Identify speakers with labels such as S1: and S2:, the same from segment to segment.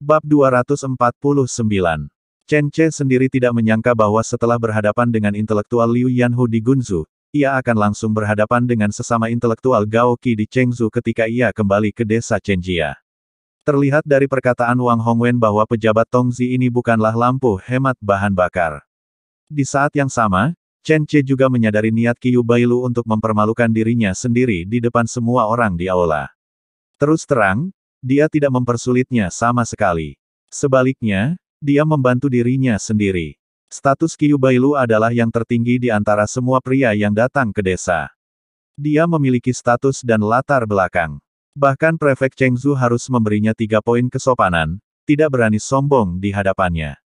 S1: Bab 249. Chen Ce sendiri tidak menyangka bahwa setelah berhadapan dengan intelektual Liu Yanhu di Gunzu, ia akan langsung berhadapan dengan sesama intelektual Gao Qi di Chengzu ketika ia kembali ke desa Chenjia. Terlihat dari perkataan Wang Hongwen bahwa pejabat Tongzi ini bukanlah lampu hemat bahan bakar. Di saat yang sama, Chen Ce juga menyadari niat Qiu Bailu untuk mempermalukan dirinya sendiri di depan semua orang di aula. Terus terang, dia tidak mempersulitnya sama sekali. Sebaliknya, dia membantu dirinya sendiri. Status Qiu Bailu adalah yang tertinggi di antara semua pria yang datang ke desa. Dia memiliki status dan latar belakang. Bahkan Prefek Chengzu harus memberinya 3 poin kesopanan, tidak berani sombong di hadapannya.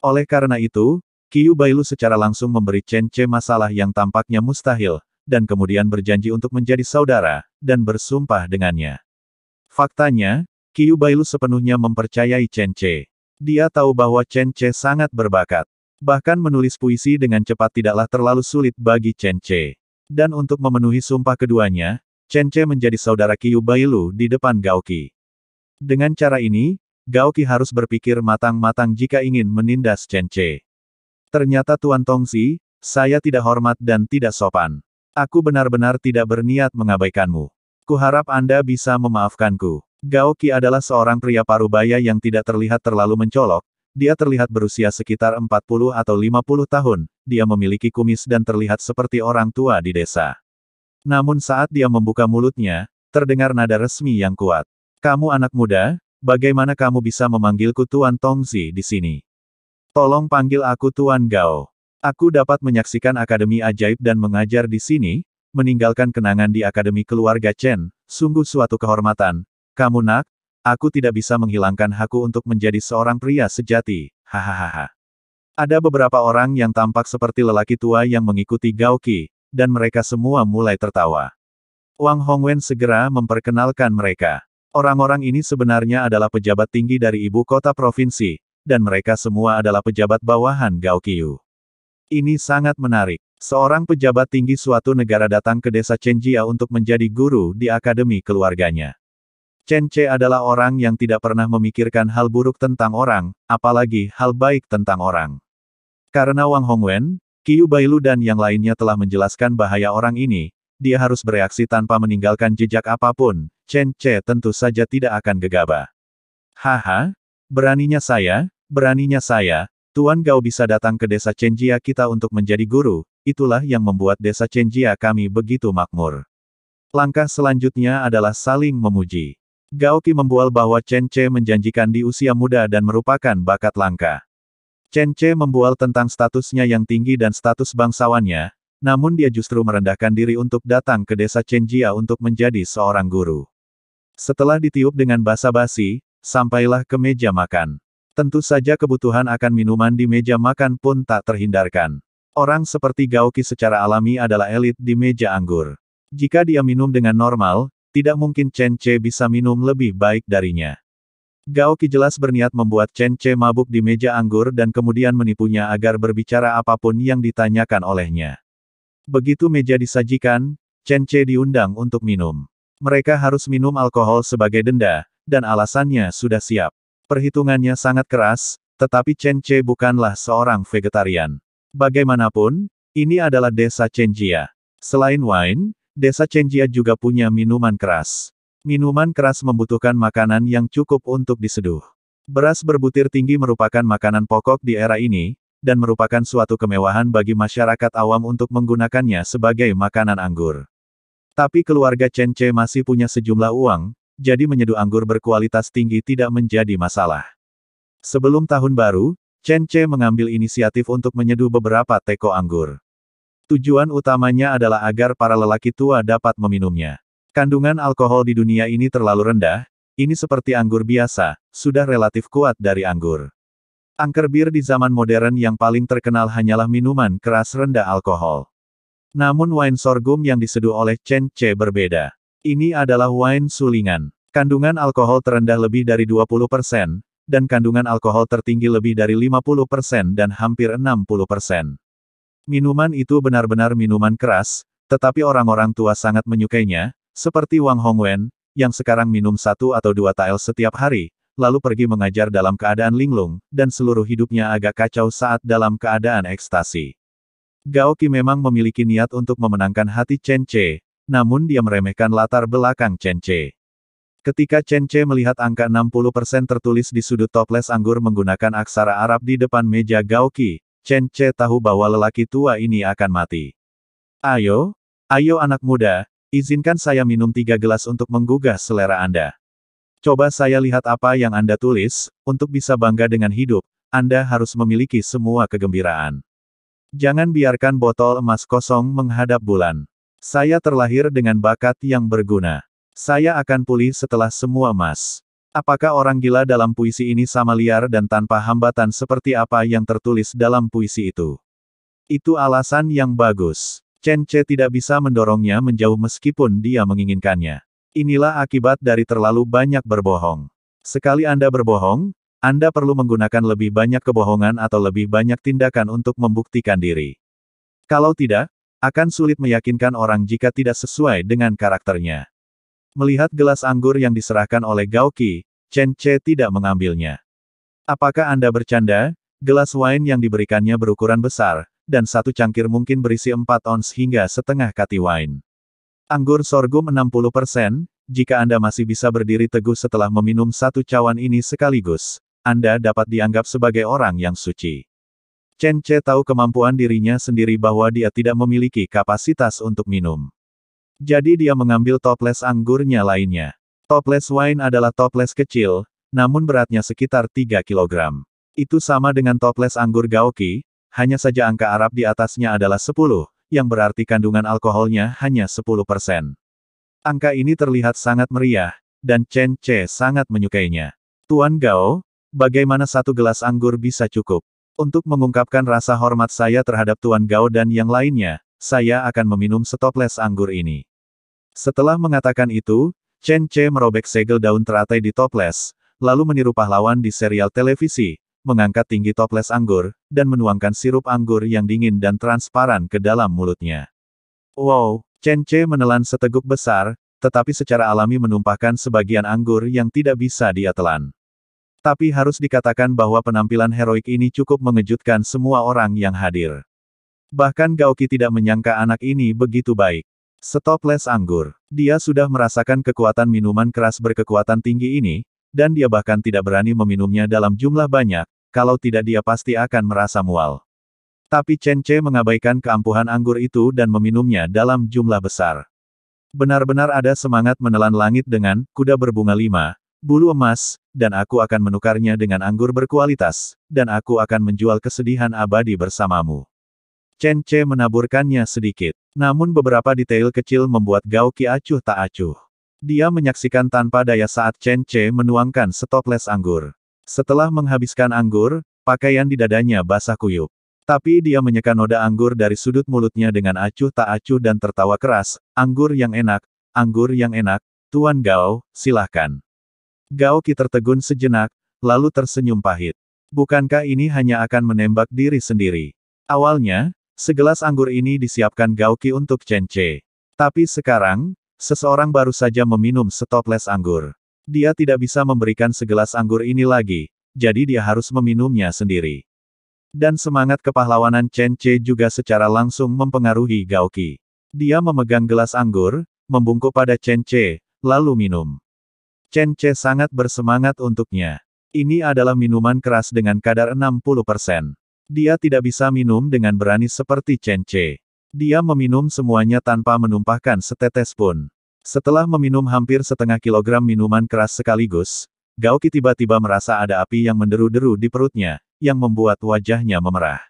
S1: Oleh karena itu, Qiu Bailu secara langsung memberi Chen Ce masalah yang tampaknya mustahil, dan kemudian berjanji untuk menjadi saudara, dan bersumpah dengannya. Faktanya, Qiu Bailu sepenuhnya mempercayai Chen Ce. Dia tahu bahwa Chen Ce sangat berbakat. Bahkan menulis puisi dengan cepat tidaklah terlalu sulit bagi Chen Ce. Dan untuk memenuhi sumpah keduanya, Chen Ce menjadi saudara Qiu Bailu di depan Gao Qi. Dengan cara ini, Gao Qi harus berpikir matang-matang jika ingin menindas Chen Ce. Ternyata Tuan Tongzi, saya tidak hormat dan tidak sopan. Aku benar-benar tidak berniat mengabaikanmu. Kuharap Anda bisa memaafkanku. Gao Qi adalah seorang pria parubaya yang tidak terlihat terlalu mencolok. Dia terlihat berusia sekitar 40 atau 50 tahun. Dia memiliki kumis dan terlihat seperti orang tua di desa. Namun saat dia membuka mulutnya, terdengar nada resmi yang kuat. Kamu anak muda, bagaimana kamu bisa memanggilku Tuan Tongzi di sini? Tolong panggil aku Tuan Gao. Aku dapat menyaksikan Akademi Ajaib dan mengajar di sini, meninggalkan kenangan di Akademi Keluarga Chen, sungguh suatu kehormatan. Kamu nak, aku tidak bisa menghilangkan hakku untuk menjadi seorang pria sejati, hahaha. Ada beberapa orang yang tampak seperti lelaki tua yang mengikuti Gao Qi, dan mereka semua mulai tertawa. Wang Hongwen segera memperkenalkan mereka. Orang-orang ini sebenarnya adalah pejabat tinggi dari ibu kota provinsi, dan mereka semua adalah pejabat bawahan Gao Qiu. Ini sangat menarik. Seorang pejabat tinggi suatu negara datang ke desa Chenjia untuk menjadi guru di akademi keluarganya. Chen Ce adalah orang yang tidak pernah memikirkan hal buruk tentang orang, apalagi hal baik tentang orang. Karena Wang Hongwen, Qiu Bailu dan yang lainnya telah menjelaskan bahaya orang ini, dia harus bereaksi tanpa meninggalkan jejak apapun. Chen Ce tentu saja tidak akan gegabah. Haha, beraninya saya, Tuan Gao bisa datang ke desa Chenjia kita untuk menjadi guru, itulah yang membuat desa Chenjia kami begitu makmur. Langkah selanjutnya adalah saling memuji. Gao Qi membual bahwa Chen Ce menjanjikan di usia muda dan merupakan bakat langka. Chen Ce membual tentang statusnya yang tinggi dan status bangsawannya, namun dia justru merendahkan diri untuk datang ke desa Chenjia untuk menjadi seorang guru. Setelah ditiup dengan basa-basi, sampailah ke meja makan. Tentu saja kebutuhan akan minuman di meja makan pun tak terhindarkan. Orang seperti Gao Qi secara alami adalah elit di meja anggur. Jika dia minum dengan normal, tidak mungkin Chen Ce bisa minum lebih baik darinya. Gao Qi jelas berniat membuat Chen Ce mabuk di meja anggur dan kemudian menipunya agar berbicara apapun yang ditanyakan olehnya. Begitu meja disajikan, Chen Ce diundang untuk minum. Mereka harus minum alkohol sebagai denda, dan alasannya sudah siap. Perhitungannya sangat keras, tetapi Chen Ce bukanlah seorang vegetarian. Bagaimanapun, ini adalah desa Chenjia. Selain wine, desa Chenjia juga punya minuman keras. Minuman keras membutuhkan makanan yang cukup untuk diseduh. Beras berbutir tinggi merupakan makanan pokok di era ini, dan merupakan suatu kemewahan bagi masyarakat awam untuk menggunakannya sebagai makanan anggur. Tapi keluarga Chen Ce masih punya sejumlah uang, jadi menyeduh anggur berkualitas tinggi tidak menjadi masalah. Sebelum tahun baru, Chen Ce mengambil inisiatif untuk menyeduh beberapa teko anggur. Tujuan utamanya adalah agar para lelaki tua dapat meminumnya. Kandungan alkohol di dunia ini terlalu rendah, ini seperti anggur biasa, sudah relatif kuat dari anggur. Angker bir di zaman modern yang paling terkenal hanyalah minuman keras rendah alkohol. Namun wine sorghum yang diseduh oleh Chen Ce berbeda. Ini adalah wine sulingan. Kandungan alkohol terendah lebih dari 20%, dan kandungan alkohol tertinggi lebih dari 50% dan hampir 60%. Minuman itu benar-benar minuman keras, tetapi orang-orang tua sangat menyukainya, seperti Wang Hongwen, yang sekarang minum 1 atau 2 tael setiap hari, lalu pergi mengajar dalam keadaan linglung, dan seluruh hidupnya agak kacau saat dalam keadaan ekstasi. Gao Qi memang memiliki niat untuk memenangkan hati Chen Che, namun dia meremehkan latar belakang Chen Che. Ketika Chen Che melihat angka 60% tertulis di sudut toples anggur menggunakan aksara Arab di depan meja Gao Qi, Chen Che tahu bahwa lelaki tua ini akan mati. Ayo, ayo anak muda, izinkan saya minum 3 gelas untuk menggugah selera Anda. Coba saya lihat apa yang Anda tulis, untuk bisa bangga dengan hidup, Anda harus memiliki semua kegembiraan. Jangan biarkan botol emas kosong menghadap bulan. Saya terlahir dengan bakat yang berguna. Saya akan pulih setelah semua emas. Apakah orang gila dalam puisi ini sama liar dan tanpa hambatan seperti apa yang tertulis dalam puisi itu? Itu alasan yang bagus. Chen Che tidak bisa mendorongnya menjauh meskipun dia menginginkannya. Inilah akibat dari terlalu banyak berbohong. Sekali Anda berbohong, Anda perlu menggunakan lebih banyak kebohongan atau lebih banyak tindakan untuk membuktikan diri. Kalau tidak, akan sulit meyakinkan orang jika tidak sesuai dengan karakternya. Melihat gelas anggur yang diserahkan oleh Gao Qi, Chen Che tidak mengambilnya. Apakah Anda bercanda? Gelas wine yang diberikannya berukuran besar, dan satu cangkir mungkin berisi 4 ons hingga setengah kati wine. Anggur sorghum 60%, jika Anda masih bisa berdiri teguh setelah meminum satu cawan ini sekaligus, Anda dapat dianggap sebagai orang yang suci. Chen Che tahu kemampuan dirinya sendiri bahwa dia tidak memiliki kapasitas untuk minum. Jadi dia mengambil toples anggurnya lainnya. Toples wine adalah toples kecil, namun beratnya sekitar 3 kg. Itu sama dengan toples anggur Gao Qi, hanya saja angka Arab di atasnya adalah 10. Yang berarti kandungan alkoholnya hanya 10%. Angka ini terlihat sangat meriah, dan Chen Che sangat menyukainya. Tuan Gao, bagaimana satu gelas anggur bisa cukup? Untuk mengungkapkan rasa hormat saya terhadap Tuan Gao dan yang lainnya, saya akan meminum setoples anggur ini. Setelah mengatakan itu, Chen Che merobek segel daun teratai di toples, lalu meniru pahlawan di serial televisi, mengangkat tinggi toples anggur, dan menuangkan sirup anggur yang dingin dan transparan ke dalam mulutnya. Wow, Chen Che menelan seteguk besar, tetapi secara alami menumpahkan sebagian anggur yang tidak bisa dia telan. Tapi harus dikatakan bahwa penampilan heroik ini cukup mengejutkan semua orang yang hadir. Bahkan Gao Qi tidak menyangka anak ini begitu baik. Setoples anggur. Dia sudah merasakan kekuatan minuman keras berkekuatan tinggi ini, dan dia bahkan tidak berani meminumnya dalam jumlah banyak, kalau tidak dia pasti akan merasa mual. Tapi Chen Che mengabaikan keampuhan anggur itu dan meminumnya dalam jumlah besar. Benar-benar ada semangat menelan langit dengan kuda berbunga 5, bulu emas, dan aku akan menukarnya dengan anggur berkualitas, dan aku akan menjual kesedihan abadi bersamamu. Chen Che menaburkannya sedikit. Namun beberapa detail kecil membuat Gao Qi acuh tak acuh. Dia menyaksikan tanpa daya saat Chen Che menuangkan setoples anggur. Setelah menghabiskan anggur, pakaian di dadanya basah kuyup. Tapi dia menyeka noda anggur dari sudut mulutnya dengan acuh tak acuh dan tertawa keras. Anggur yang enak, Tuan Gao, silahkan. Gao Qi tertegun sejenak, lalu tersenyum pahit. Bukankah ini hanya akan menembak diri sendiri? Awalnya, segelas anggur ini disiapkan Gao Qi untuk Chen Che. Tapi sekarang, seseorang baru saja meminum setoples anggur. Dia tidak bisa memberikan segelas anggur ini lagi, jadi dia harus meminumnya sendiri. Dan semangat kepahlawanan Chen Che juga secara langsung mempengaruhi Gao Qi. Dia memegang gelas anggur, membungkuk pada Chen Che, lalu minum. Chen Che sangat bersemangat untuknya. Ini adalah minuman keras dengan kadar 60%. Dia tidak bisa minum dengan berani seperti Chen Che. Dia meminum semuanya tanpa menumpahkan setetes pun. Setelah meminum hampir setengah kilogram minuman keras sekaligus, Gao Qi tiba-tiba merasa ada api yang menderu-deru di perutnya, yang membuat wajahnya memerah.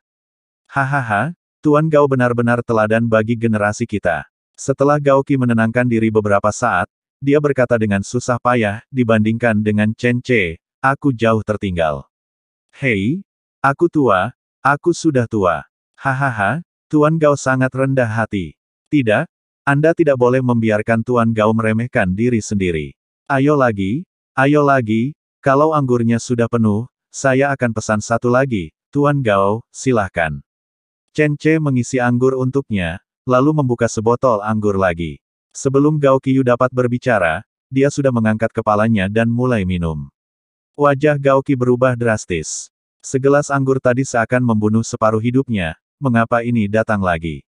S1: Hahaha, Tuan Gao benar-benar teladan bagi generasi kita. Setelah Gao Qi menenangkan diri beberapa saat, dia berkata dengan susah payah, dibandingkan dengan Chen Che, aku jauh tertinggal. Hei, aku tua, aku sudah tua. Hahaha, Tuan Gao sangat rendah hati. Tidak, Anda tidak boleh membiarkan Tuan Gao meremehkan diri sendiri. Ayo lagi, kalau anggurnya sudah penuh, saya akan pesan satu lagi, Tuan Gao, silahkan. Chen Che mengisi anggur untuknya, lalu membuka sebotol anggur lagi. Sebelum Gao Qiyu dapat berbicara, dia sudah mengangkat kepalanya dan mulai minum. Wajah Gao Qi berubah drastis. Segelas anggur tadi seakan membunuh separuh hidupnya, mengapa ini datang lagi?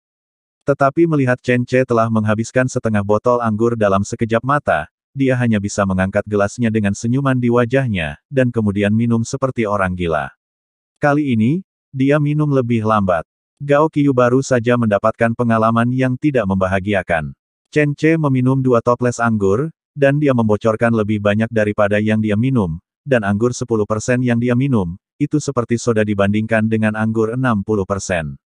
S1: Tetapi melihat Chen Ce telah menghabiskan setengah botol anggur dalam sekejap mata, dia hanya bisa mengangkat gelasnya dengan senyuman di wajahnya, dan kemudian minum seperti orang gila. Kali ini, dia minum lebih lambat. Gao Qiu baru saja mendapatkan pengalaman yang tidak membahagiakan. Chen Ce meminum 2 toples anggur, dan dia membocorkan lebih banyak daripada yang dia minum, dan anggur 10% yang dia minum, itu seperti soda dibandingkan dengan anggur 60%.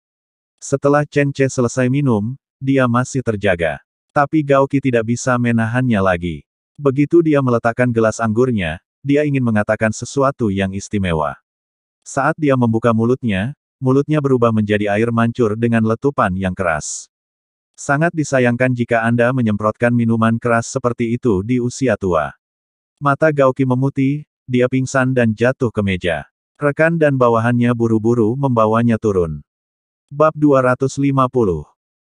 S1: Setelah Chen Ce selesai minum, dia masih terjaga. Tapi Gao Qi tidak bisa menahannya lagi. Begitu dia meletakkan gelas anggurnya, dia ingin mengatakan sesuatu yang istimewa. Saat dia membuka mulutnya berubah menjadi air mancur dengan letupan yang keras. Sangat disayangkan jika Anda menyemprotkan minuman keras seperti itu di usia tua. Mata Gao Qi memutih, dia pingsan dan jatuh ke meja. Rekan dan bawahannya buru-buru membawanya turun. Bab 250.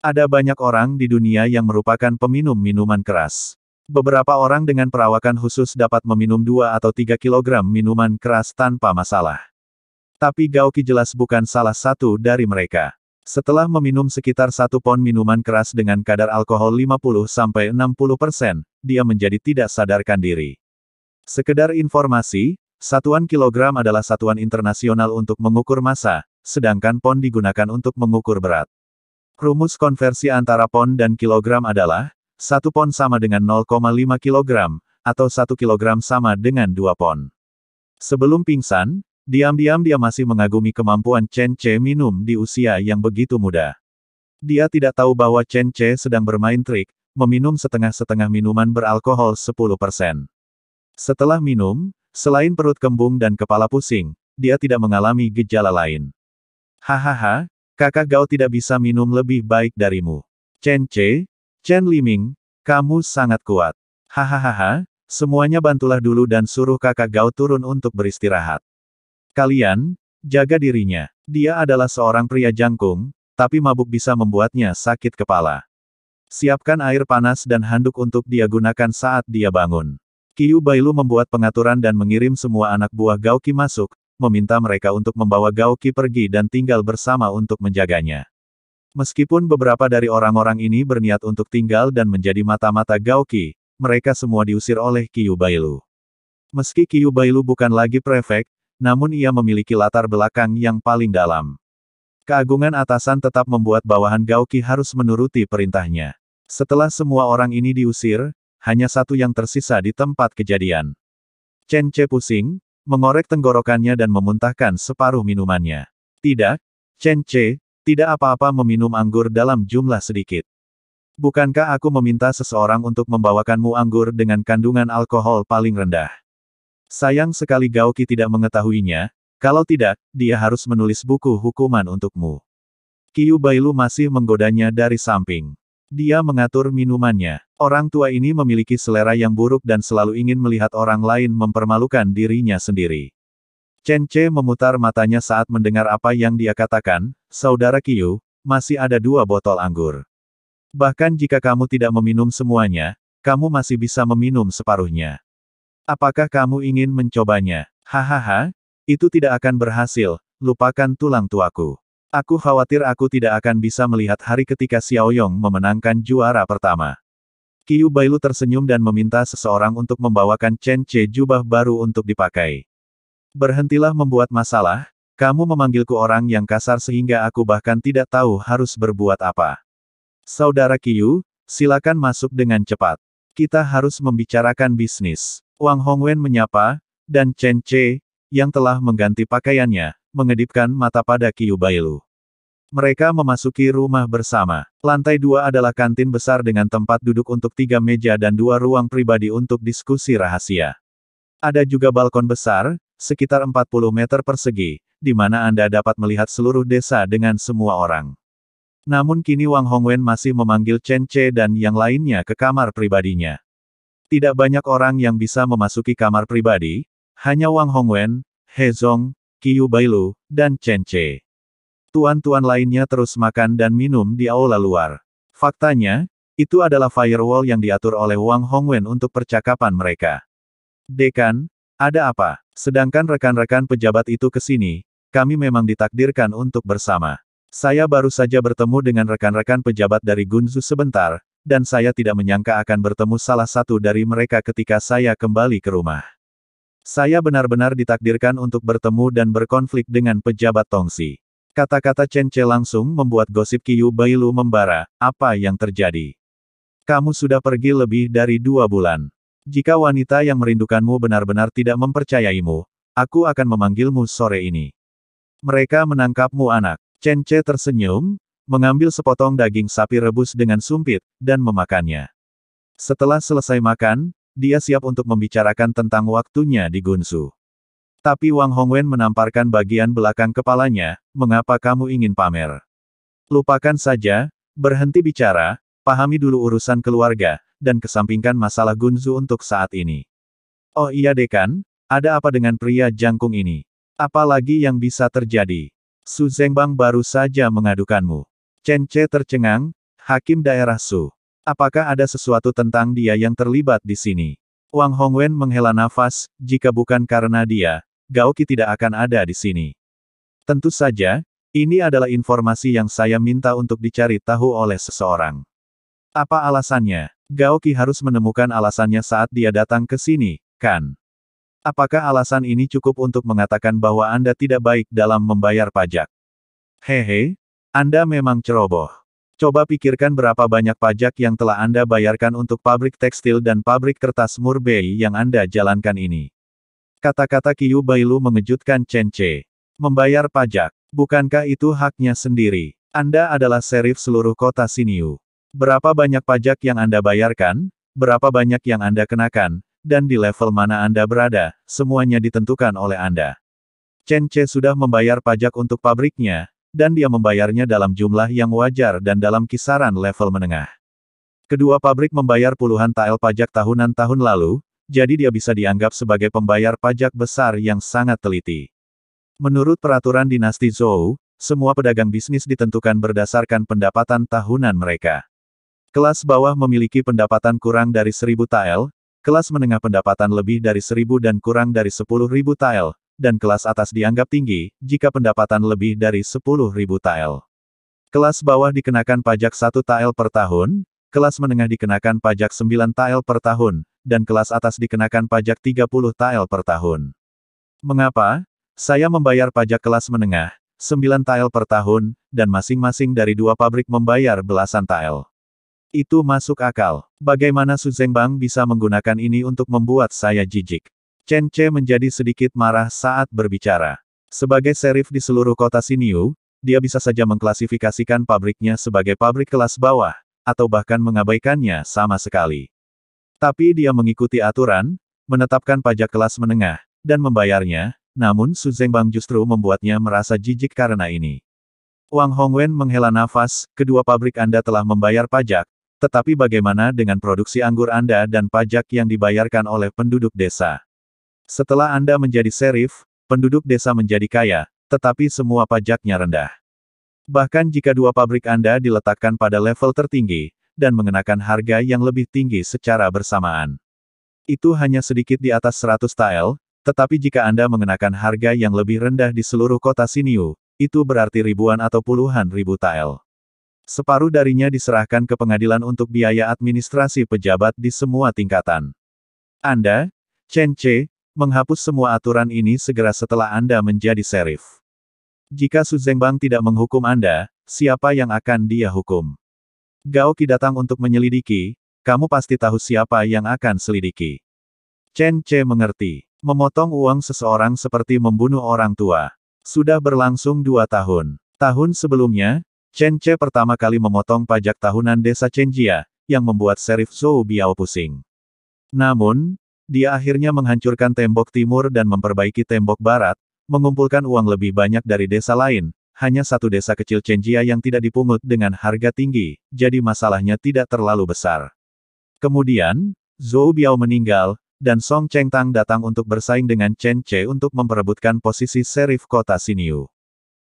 S1: Ada banyak orang di dunia yang merupakan peminum minuman keras. Beberapa orang dengan perawakan khusus dapat meminum 2 atau 3 kilogram minuman keras tanpa masalah. Tapi Gao Qi jelas bukan salah satu dari mereka. Setelah meminum sekitar 1 pon minuman keras dengan kadar alkohol 50-60%, dia menjadi tidak sadarkan diri. Sekedar informasi, satuan kilogram adalah satuan internasional untuk mengukur massa, sedangkan pon digunakan untuk mengukur berat. Rumus konversi antara pon dan kilogram adalah, 1 pon sama dengan 0,5 kilogram, atau 1 kilogram sama dengan 2 pon. Sebelum pingsan, diam-diam dia masih mengagumi kemampuan Chen Ce minum di usia yang begitu muda. Dia tidak tahu bahwa Chen Ce sedang bermain trik, meminum setengah-setengah minuman beralkohol 10%. Setelah minum, selain perut kembung dan kepala pusing, dia tidak mengalami gejala lain. Hahaha, kakak Gao tidak bisa minum lebih baik darimu. Chen Ce, Chen Liming, kamu sangat kuat. Hahaha, semuanya bantulah dulu dan suruh kakak Gao turun untuk beristirahat. Kalian, jaga dirinya. Dia adalah seorang pria jangkung, tapi mabuk bisa membuatnya sakit kepala. Siapkan air panas dan handuk untuk dia gunakan saat dia bangun. Qiu Bailu membuat pengaturan dan mengirim semua anak buah Gao Qi masuk, meminta mereka untuk membawa Gao Qi pergi dan tinggal bersama untuk menjaganya. Meskipun beberapa dari orang-orang ini berniat untuk tinggal dan menjadi mata-mata Gao Qi, mereka semua diusir oleh Qiu Bailu. Meski Qiu Bailu bukan lagi prefek, namun ia memiliki latar belakang yang paling dalam. Keagungan atasan tetap membuat bawahan Gao Qi harus menuruti perintahnya. Setelah semua orang ini diusir, hanya satu yang tersisa di tempat kejadian. Chen Ce pusing, mengorek tenggorokannya dan memuntahkan separuh minumannya. Tidak, Chen Ce, tidak apa-apa meminum anggur dalam jumlah sedikit. Bukankah aku meminta seseorang untuk membawakanmu anggur dengan kandungan alkohol paling rendah? Sayang sekali Gao Qi tidak mengetahuinya, kalau tidak, dia harus menulis buku hukuman untukmu. Qiu Bailu masih menggodanya dari samping. Dia mengatur minumannya. Orang tua ini memiliki selera yang buruk dan selalu ingin melihat orang lain mempermalukan dirinya sendiri. Chen Ce memutar matanya saat mendengar apa yang dia katakan, Saudara Qiu, masih ada 2 botol anggur. Bahkan jika kamu tidak meminum semuanya, kamu masih bisa meminum separuhnya. Apakah kamu ingin mencobanya? Hahaha, itu tidak akan berhasil, lupakan tulang tuaku. Aku khawatir aku tidak akan bisa melihat hari ketika Xiaoyong memenangkan juara pertama. Qiu Bailu tersenyum dan meminta seseorang untuk membawakan Chen Ce jubah baru untuk dipakai. Berhentilah membuat masalah, kamu memanggilku orang yang kasar sehingga aku bahkan tidak tahu harus berbuat apa. Saudara Qiu, silakan masuk dengan cepat. Kita harus membicarakan bisnis. Wang Hongwen menyapa, dan Chen Ce, yang telah mengganti pakaiannya, mengedipkan mata pada Qiu Bailu. Mereka memasuki rumah bersama. Lantai 2 adalah kantin besar dengan tempat duduk untuk 3 meja dan 2 ruang pribadi untuk diskusi rahasia. Ada juga balkon besar, sekitar 40 meter persegi, di mana Anda dapat melihat seluruh desa dengan semua orang. Namun kini Wang Hongwen masih memanggil Chen Ce dan yang lainnya ke kamar pribadinya. Tidak banyak orang yang bisa memasuki kamar pribadi, hanya Wang Hongwen, He Zong, Qiu Bailu, dan Chen Ce. Tuan-tuan lainnya terus makan dan minum di aula luar. Faktanya, itu adalah firewall yang diatur oleh Wang Hongwen untuk percakapan mereka. Dekan, ada apa? Sedangkan rekan-rekan pejabat itu ke sini, kami memang ditakdirkan untuk bersama. Saya baru saja bertemu dengan rekan-rekan pejabat dari Gunzu sebentar, dan saya tidak menyangka akan bertemu salah satu dari mereka ketika saya kembali ke rumah. Saya benar-benar ditakdirkan untuk bertemu dan berkonflik dengan pejabat Tongxi. Kata-kata Chen Ce langsung membuat gosip Qiyu Bailu membara. Apa yang terjadi? Kamu sudah pergi lebih dari 2 bulan. Jika wanita yang merindukanmu benar-benar tidak mempercayaimu, aku akan memanggilmu sore ini. Mereka menangkapmu anak. Chen Ce tersenyum, mengambil sepotong daging sapi rebus dengan sumpit, dan memakannya. Setelah selesai makan, dia siap untuk membicarakan tentang waktunya di Gunzu. Tapi Wang Hongwen menamparkan bagian belakang kepalanya, mengapa kamu ingin pamer? Lupakan saja, berhenti bicara, pahami dulu urusan keluarga, dan kesampingkan masalah Gunzu untuk saat ini. Oh iya dekan, ada apa dengan pria jangkung ini? Apalagi yang bisa terjadi? Su Zhengbang baru saja mengadukanmu. Chen Ce tercengang, Hakim Daerah Su. Apakah ada sesuatu tentang dia yang terlibat di sini? Wang Hongwen menghela nafas, jika bukan karena dia, Gao Qi tidak akan ada di sini. Tentu saja, ini adalah informasi yang saya minta untuk dicari tahu oleh seseorang. Apa alasannya? Gao Qi harus menemukan alasannya saat dia datang ke sini, kan? Apakah alasan ini cukup untuk mengatakan bahwa Anda tidak baik dalam membayar pajak? Hehe, Anda memang ceroboh. Coba pikirkan berapa banyak pajak yang telah Anda bayarkan untuk pabrik tekstil dan pabrik kertas Murbei yang Anda jalankan ini. Kata-kata Qiyu Bailu mengejutkan Chen Ce. Membayar pajak, bukankah itu haknya sendiri? Anda adalah serif seluruh kota Xinyu. Berapa banyak pajak yang Anda bayarkan, berapa banyak yang Anda kenakan, dan di level mana Anda berada, semuanya ditentukan oleh Anda. Chen Ce sudah membayar pajak untuk pabriknya, dan dia membayarnya dalam jumlah yang wajar dan dalam kisaran level menengah. Kedua pabrik membayar puluhan tael pajak tahunan tahun lalu, jadi dia bisa dianggap sebagai pembayar pajak besar yang sangat teliti. Menurut peraturan dinasti Zhou, semua pedagang bisnis ditentukan berdasarkan pendapatan tahunan mereka. Kelas bawah memiliki pendapatan kurang dari 1.000 tael, kelas menengah pendapatan lebih dari 1.000 dan kurang dari 10.000 tael, dan kelas atas dianggap tinggi, jika pendapatan lebih dari 10.000 tael. Kelas bawah dikenakan pajak 1 tael per tahun, kelas menengah dikenakan pajak 9 tael per tahun, dan kelas atas dikenakan pajak 30 tael per tahun. Mengapa? Saya membayar pajak kelas menengah, 9 tael per tahun, dan masing-masing dari dua pabrik membayar belasan tael. Itu masuk akal. Bagaimana Su Zhengbang bisa menggunakan ini untuk membuat saya jijik? Chen Ce menjadi sedikit marah saat berbicara. Sebagai serif di seluruh kota Xinyu, dia bisa saja mengklasifikasikan pabriknya sebagai pabrik kelas bawah, atau bahkan mengabaikannya sama sekali. Tapi dia mengikuti aturan, menetapkan pajak kelas menengah, dan membayarnya, namun Su Zhengbang justru membuatnya merasa jijik karena ini. Wang Hongwen menghela nafas, kedua pabrik Anda telah membayar pajak, tetapi bagaimana dengan produksi anggur Anda dan pajak yang dibayarkan oleh penduduk desa? Setelah Anda menjadi serif, penduduk desa menjadi kaya, tetapi semua pajaknya rendah. Bahkan jika dua pabrik Anda diletakkan pada level tertinggi, dan mengenakan harga yang lebih tinggi secara bersamaan. Itu hanya sedikit di atas 100 tael, tetapi jika Anda mengenakan harga yang lebih rendah di seluruh kota Xinyu, itu berarti ribuan atau puluhan ribu tael. Separuh darinya diserahkan ke pengadilan untuk biaya administrasi pejabat di semua tingkatan. Anda, Chen Ce, menghapus semua aturan ini segera setelah Anda menjadi serif. Jika Su Zhengbang tidak menghukum Anda, siapa yang akan dia hukum? Gao Qi datang untuk menyelidiki, kamu pasti tahu siapa yang akan selidiki. Chen Ce mengerti. Memotong uang seseorang seperti membunuh orang tua. Sudah berlangsung 2 tahun. Tahun sebelumnya, Chen Ce pertama kali memotong pajak tahunan desa Chenjia, yang membuat serif Zhou Biao pusing. Namun, dia akhirnya menghancurkan tembok timur dan memperbaiki tembok barat, mengumpulkan uang lebih banyak dari desa lain, hanya satu desa kecil Chenjia yang tidak dipungut dengan harga tinggi, jadi masalahnya tidak terlalu besar. Kemudian, Zhou Biao meninggal, dan Song Chengtang datang untuk bersaing dengan Chen Ce untuk memperebutkan posisi serif kota Xinyu.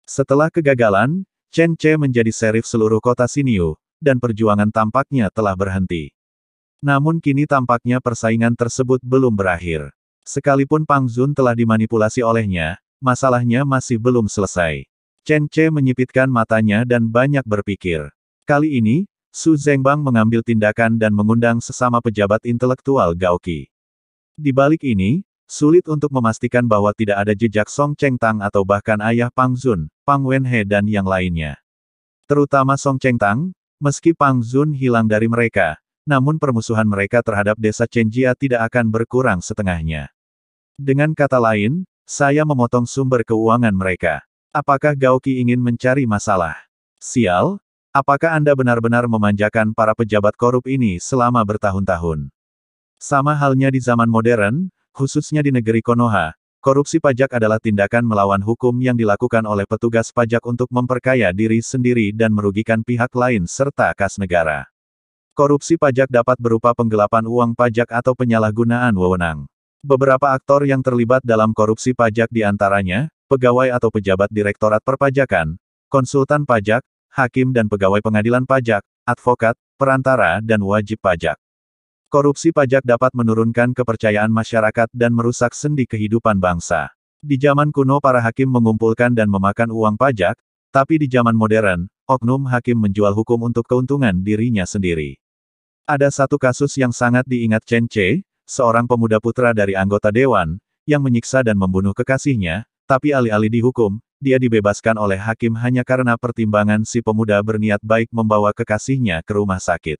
S1: Setelah kegagalan, Chen Ce menjadi serif seluruh kota Xinyu, dan perjuangan tampaknya telah berhenti. Namun kini tampaknya persaingan tersebut belum berakhir. Sekalipun Pang Zun telah dimanipulasi olehnya, masalahnya masih belum selesai. Chen Ce menyipitkan matanya dan banyak berpikir. Kali ini, Su Zhengbang mengambil tindakan dan mengundang sesama pejabat intelektual Gaoqi. Di balik ini, sulit untuk memastikan bahwa tidak ada jejak Song Chengtang atau bahkan ayah Pang Zun, Pang Wenhe dan yang lainnya. Terutama Song Chengtang, meski Pang Zun hilang dari mereka, namun permusuhan mereka terhadap desa Chenjia tidak akan berkurang setengahnya. Dengan kata lain, saya memotong sumber keuangan mereka. Apakah Gaoqi ingin mencari masalah? Sial, apakah Anda benar-benar memanjakan para pejabat korup ini selama bertahun-tahun? Sama halnya di zaman modern, khususnya di negeri Konoha, korupsi pajak adalah tindakan melawan hukum yang dilakukan oleh petugas pajak untuk memperkaya diri sendiri dan merugikan pihak lain serta kas negara. Korupsi pajak dapat berupa penggelapan uang pajak atau penyalahgunaan wewenang. Beberapa aktor yang terlibat dalam korupsi pajak diantaranya, pegawai atau pejabat Direktorat Perpajakan, konsultan pajak, hakim dan pegawai pengadilan pajak, advokat, perantara dan wajib pajak. Korupsi pajak dapat menurunkan kepercayaan masyarakat dan merusak sendi kehidupan bangsa. Di zaman kuno para hakim mengumpulkan dan memakan uang pajak, tapi di zaman modern, oknum hakim menjual hukum untuk keuntungan dirinya sendiri. Ada satu kasus yang sangat diingat Chen Ce, seorang pemuda putra dari anggota dewan, yang menyiksa dan membunuh kekasihnya, tapi alih-alih dihukum, dia dibebaskan oleh hakim hanya karena pertimbangan si pemuda berniat baik membawa kekasihnya ke rumah sakit.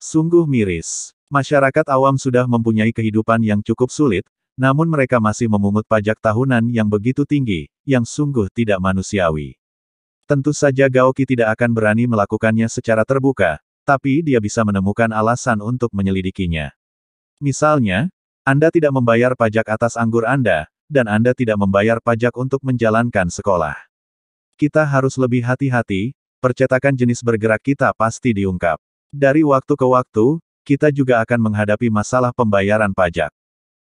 S1: Sungguh miris. Masyarakat awam sudah mempunyai kehidupan yang cukup sulit, namun mereka masih memungut pajak tahunan yang begitu tinggi, yang sungguh tidak manusiawi. Tentu saja Gaoqi tidak akan berani melakukannya secara terbuka, tapi dia bisa menemukan alasan untuk menyelidikinya. Misalnya, Anda tidak membayar pajak atas anggur Anda, dan Anda tidak membayar pajak untuk menjalankan sekolah. Kita harus lebih hati-hati, percetakan jenis bergerak kita pasti diungkap. Dari waktu ke waktu, kita juga akan menghadapi masalah pembayaran pajak.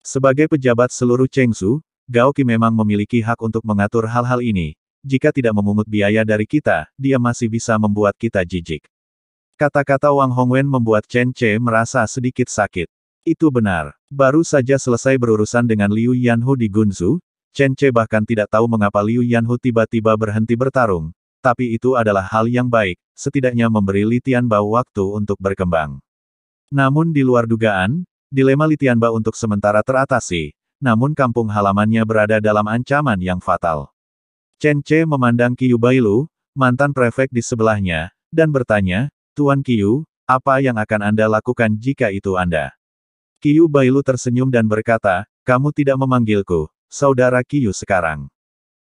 S1: Sebagai pejabat seluruh Chengsu, Gaoqi memang memiliki hak untuk mengatur hal-hal ini. Jika tidak memungut biaya dari kita, dia masih bisa membuat kita jijik. Kata-kata Wang Hongwen membuat Chen Ce merasa sedikit sakit. Itu benar. Baru saja selesai berurusan dengan Liu Yanhu di Gunzu, Chen Ce bahkan tidak tahu mengapa Liu Yanhu tiba-tiba berhenti bertarung. Tapi itu adalah hal yang baik, setidaknya memberi Li Tianbao waktu untuk berkembang. Namun di luar dugaan, dilema Li Tianbao untuk sementara teratasi, namun kampung halamannya berada dalam ancaman yang fatal. Chen Ce memandang Qiu Bailu, mantan prefek di sebelahnya, dan bertanya, Tuan Qiu, apa yang akan Anda lakukan jika itu Anda? Qiu Bailu tersenyum dan berkata, kamu tidak memanggilku, saudara Qiu sekarang.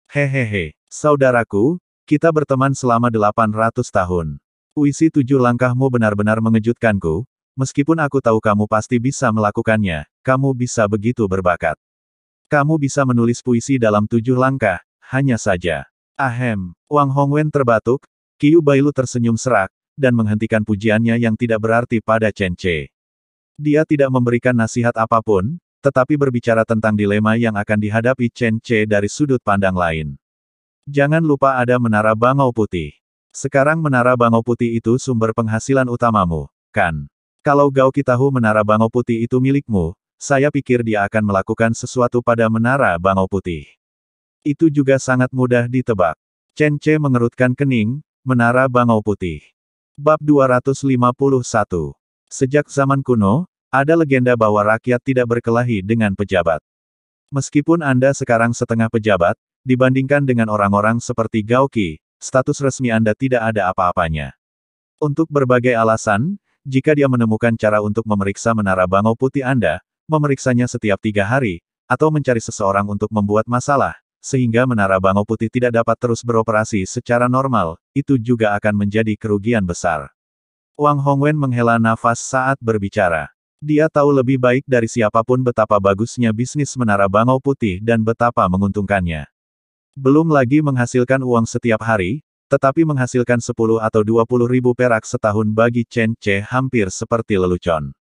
S1: Hehehe, saudaraku, kita berteman selama 800 tahun. Puisi 7 langkahmu benar-benar mengejutkanku, meskipun aku tahu kamu pasti bisa melakukannya, kamu bisa begitu berbakat. Kamu bisa menulis puisi dalam 7 langkah, hanya saja. Ahem, Wang Hongwen terbatuk, Qiu Bailu tersenyum serak, dan menghentikan pujiannya yang tidak berarti pada Chen Ce. Dia tidak memberikan nasihat apapun, tetapi berbicara tentang dilema yang akan dihadapi Chen Ce dari sudut pandang lain. Jangan lupa ada Menara Bangau Putih. Sekarang Menara Bangau Putih itu sumber penghasilan utamamu, kan? Kalau Gaoqi tahu Menara Bangau Putih itu milikmu, saya pikir dia akan melakukan sesuatu pada Menara Bangau Putih. Itu juga sangat mudah ditebak. Chen Ce mengerutkan kening, Menara Bangau Putih. Bab 251. Sejak zaman kuno, ada legenda bahwa rakyat tidak berkelahi dengan pejabat. Meskipun Anda sekarang setengah pejabat, dibandingkan dengan orang-orang seperti Gaoqi, status resmi Anda tidak ada apa-apanya. Untuk berbagai alasan, jika dia menemukan cara untuk memeriksa Menara Bangau Putih Anda, memeriksanya setiap 3 hari, atau mencari seseorang untuk membuat masalah, sehingga Menara Bangau Putih tidak dapat terus beroperasi secara normal, itu juga akan menjadi kerugian besar. Wang Hongwen menghela nafas saat berbicara. Dia tahu lebih baik dari siapapun betapa bagusnya bisnis Menara Bangau Putih dan betapa menguntungkannya. Belum lagi menghasilkan uang setiap hari, tetapi menghasilkan 10 atau 20 ribu perak setahun bagi Chen Ce hampir seperti lelucon.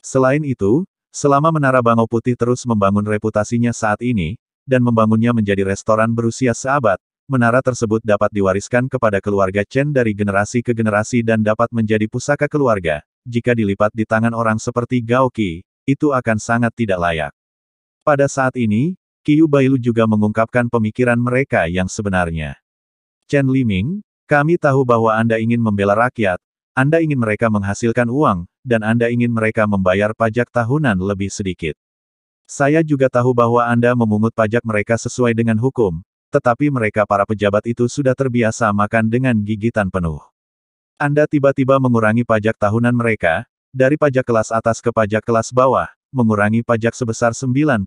S1: Selain itu, selama Menara Bangau Putih terus membangun reputasinya saat ini, dan membangunnya menjadi restoran berusia seabad, menara tersebut dapat diwariskan kepada keluarga Chen dari generasi ke generasi dan dapat menjadi pusaka keluarga. Jika dilipat di tangan orang seperti Gaoqi, itu akan sangat tidak layak. Pada saat ini, Qiu Bailu juga mengungkapkan pemikiran mereka yang sebenarnya. Chen Liming, kami tahu bahwa Anda ingin membela rakyat, Anda ingin mereka menghasilkan uang, dan Anda ingin mereka membayar pajak tahunan lebih sedikit. Saya juga tahu bahwa Anda memungut pajak mereka sesuai dengan hukum, tetapi mereka para pejabat itu sudah terbiasa makan dengan gigitan penuh. Anda tiba-tiba mengurangi pajak tahunan mereka, dari pajak kelas atas ke pajak kelas bawah, mengurangi pajak sebesar 90%.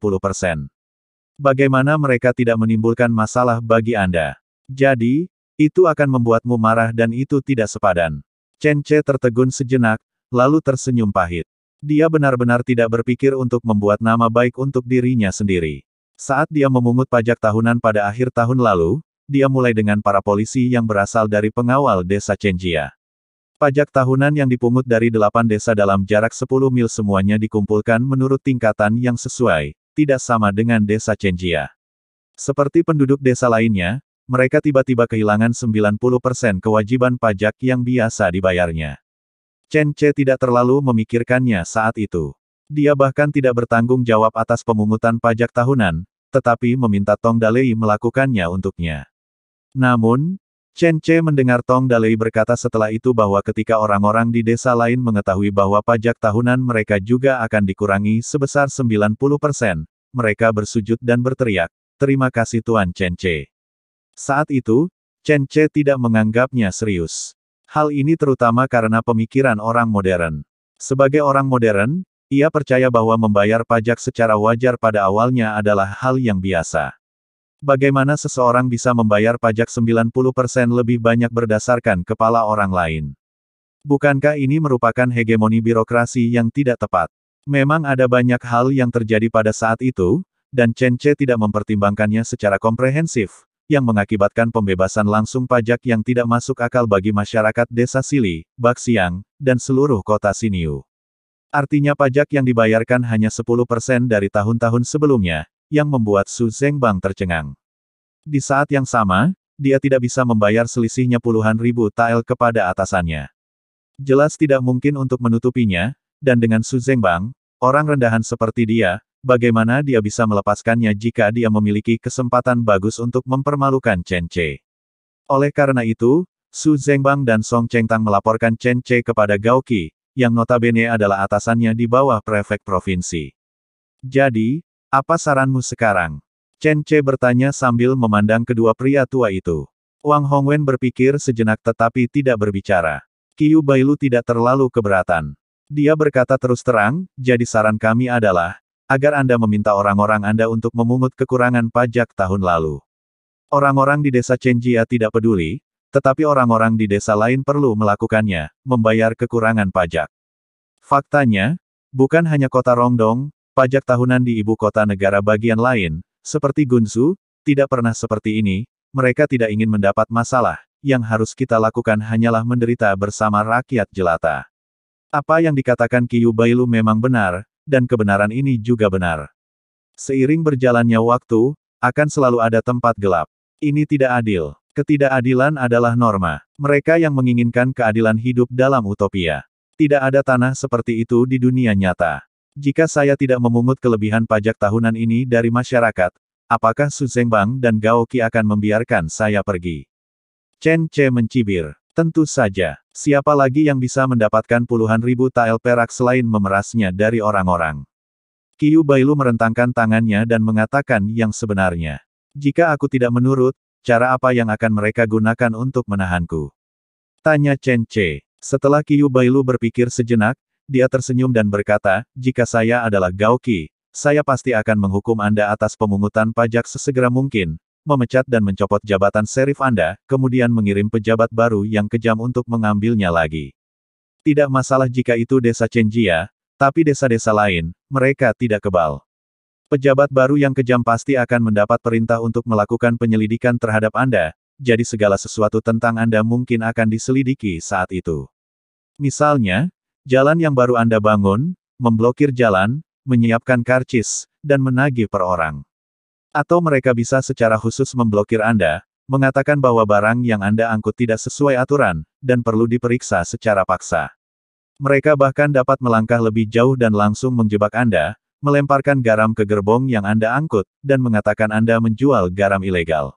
S1: Bagaimana mereka tidak menimbulkan masalah bagi Anda? Jadi, itu akan membuatmu marah dan itu tidak sepadan. Chen Ce tertegun sejenak, lalu tersenyum pahit. Dia benar-benar tidak berpikir untuk membuat nama baik untuk dirinya sendiri. Saat dia memungut pajak tahunan pada akhir tahun lalu, dia mulai dengan para polisi yang berasal dari pengawal desa Chenjia. Pajak tahunan yang dipungut dari 8 desa dalam jarak 10 mil semuanya dikumpulkan menurut tingkatan yang sesuai, tidak sama dengan desa Chenjia. Seperti penduduk desa lainnya, mereka tiba-tiba kehilangan 90% kewajiban pajak yang biasa dibayarnya. Chen Ce tidak terlalu memikirkannya saat itu. Dia bahkan tidak bertanggung jawab atas pemungutan pajak tahunan, tetapi meminta Tong Dalei melakukannya untuknya. Namun, Chen Ce mendengar Tong Dalei berkata setelah itu bahwa ketika orang-orang di desa lain mengetahui bahwa pajak tahunan mereka juga akan dikurangi sebesar 90%, mereka bersujud dan berteriak, "Terima kasih Tuan Chen Ce." Saat itu, Chen Ce tidak menganggapnya serius. Hal ini terutama karena pemikiran orang modern. Sebagai orang modern, ia percaya bahwa membayar pajak secara wajar pada awalnya adalah hal yang biasa. Bagaimana seseorang bisa membayar pajak 90% lebih banyak berdasarkan kepala orang lain? Bukankah ini merupakan hegemoni birokrasi yang tidak tepat? Memang ada banyak hal yang terjadi pada saat itu, dan Chen Ce tidak mempertimbangkannya secara komprehensif, yang mengakibatkan pembebasan langsung pajak yang tidak masuk akal bagi masyarakat desa Sili, Baxiang, dan seluruh kota Xinyu. Artinya pajak yang dibayarkan hanya 10% dari tahun-tahun sebelumnya, yang membuat Su Zhengbang tercengang. Di saat yang sama, dia tidak bisa membayar selisihnya puluhan ribu tael kepada atasannya. Jelas tidak mungkin untuk menutupinya, dan dengan Su Zhengbang, orang rendahan seperti dia, bagaimana dia bisa melepaskannya jika dia memiliki kesempatan bagus untuk mempermalukan Chen Ce? Oleh karena itu, Su Zhengbang dan Song Chengtang melaporkan Chen Ce kepada Gao Qi, yang notabene adalah atasannya di bawah prefek provinsi. Jadi, apa saranmu sekarang? Chen Ce bertanya sambil memandang kedua pria tua itu. Wang Hongwen berpikir sejenak tetapi tidak berbicara. Qiu Bailu tidak terlalu keberatan. Dia berkata terus terang, jadi saran kami adalah, agar Anda meminta orang-orang Anda untuk memungut kekurangan pajak tahun lalu. Orang-orang di desa Chenjia tidak peduli, tetapi orang-orang di desa lain perlu melakukannya, membayar kekurangan pajak. Faktanya, bukan hanya kota Rongdong, pajak tahunan di ibu kota negara bagian lain, seperti Gunsu, tidak pernah seperti ini, mereka tidak ingin mendapat masalah, yang harus kita lakukan hanyalah menderita bersama rakyat jelata. Apa yang dikatakan Qiu Bailu memang benar, dan kebenaran ini juga benar. Seiring berjalannya waktu, akan selalu ada tempat gelap. Ini tidak adil. Ketidakadilan adalah norma. Mereka yang menginginkan keadilan hidup dalam utopia. Tidak ada tanah seperti itu di dunia nyata. Jika saya tidak memungut kelebihan pajak tahunan ini dari masyarakat, apakah Su Zhengbang dan Gao Qi akan membiarkan saya pergi? Chen Ce mencibir. Tentu saja, siapa lagi yang bisa mendapatkan puluhan ribu tael perak selain memerasnya dari orang-orang? Qiu Bailu merentangkan tangannya dan mengatakan yang sebenarnya. Jika aku tidak menurut, cara apa yang akan mereka gunakan untuk menahanku? Tanya Chen Ce. Setelah Qiu Bailu berpikir sejenak, dia tersenyum dan berkata, jika saya adalah Gao Qi, saya pasti akan menghukum Anda atas pemungutan pajak sesegera mungkin, memecat dan mencopot jabatan serif Anda, kemudian mengirim pejabat baru yang kejam untuk mengambilnya lagi. Tidak masalah jika itu desa Chenjia, tapi desa-desa lain, mereka tidak kebal. Pejabat baru yang kejam pasti akan mendapat perintah untuk melakukan penyelidikan terhadap Anda, jadi segala sesuatu tentang Anda mungkin akan diselidiki saat itu. Misalnya, jalan yang baru Anda bangun, memblokir jalan, menyiapkan karcis, dan menagih per orang. Atau mereka bisa secara khusus memblokir Anda, mengatakan bahwa barang yang Anda angkut tidak sesuai aturan, dan perlu diperiksa secara paksa. Mereka bahkan dapat melangkah lebih jauh dan langsung menjebak Anda, melemparkan garam ke gerbong yang Anda angkut, dan mengatakan Anda menjual garam ilegal.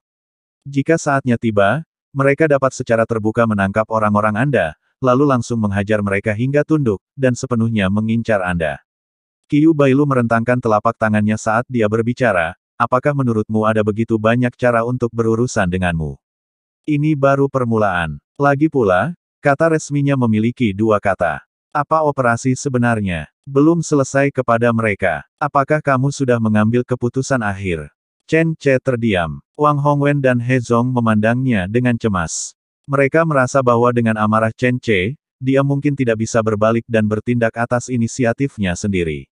S1: Jika saatnya tiba, mereka dapat secara terbuka menangkap orang-orang Anda, lalu langsung menghajar mereka hingga tunduk, dan sepenuhnya mengincar Anda. Qiu Bailu merentangkan telapak tangannya saat dia berbicara, apakah menurutmu ada begitu banyak cara untuk berurusan denganmu? Ini baru permulaan. Lagi pula, kata resminya memiliki dua kata. Apa operasi sebenarnya? Belum selesai kepada mereka. Apakah kamu sudah mengambil keputusan akhir? Chen Ce terdiam. Wang Hongwen dan He Zong memandangnya dengan cemas. Mereka merasa bahwa dengan amarah Chen Ce, dia mungkin tidak bisa berbalik dan bertindak atas inisiatifnya sendiri.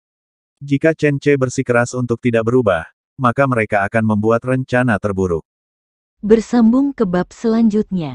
S1: Jika Chen Ce bersikeras untuk tidak berubah, maka mereka akan membuat rencana terburuk.
S2: Bersambung ke bab selanjutnya.